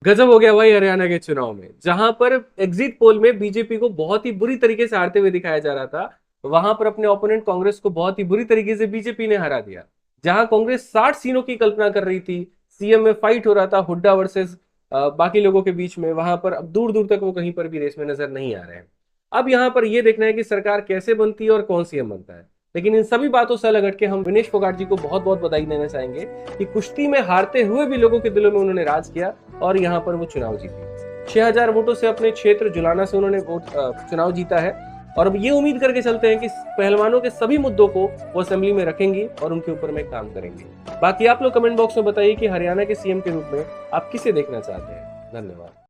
गजब हो गया भाई हरियाणा के चुनाव में, जहां पर एग्जिट पोल में बीजेपी को बहुत ही बुरी तरीके से हारते हुए दिखाया जा रहा था, वहां पर अपने ओपोनेंट कांग्रेस को बहुत ही बुरी तरीके से बीजेपी ने हरा दिया। जहां कांग्रेस 60 सीटों की कल्पना कर रही थी, सीएम में फाइट हो रहा था हुड्डा वर्सेस बाकी लोगों के बीच में, वहां पर अब दूर दूर तक वो कहीं पर भी रेस में नजर नहीं आ रहे हैं। अब यहाँ पर यह देखना है कि सरकार कैसे बनती है और कौन सीएम बनता है। लेकिन इन सभी बातों से अलग हटके हम विनेश फोगाट जी को बहुत बहुत बधाई देना चाहेंगे कि कुश्ती में हारते हुए भी लोगों के दिलों में उन्होंने राज किया और यहाँ पर वो चुनाव जीती। 6000 वोटों से अपने क्षेत्र जुलाना से उन्होंने चुनाव जीता है। और अब ये उम्मीद करके चलते हैं कि पहलवानों के सभी मुद्दों को वो असेंबली में रखेंगी और उनके ऊपर में काम करेंगे। बाकी आप लोग कमेंट बॉक्स में बताइए कि हरियाणा के सीएम के रूप में आप किसे देखना चाहते हैं। धन्यवाद।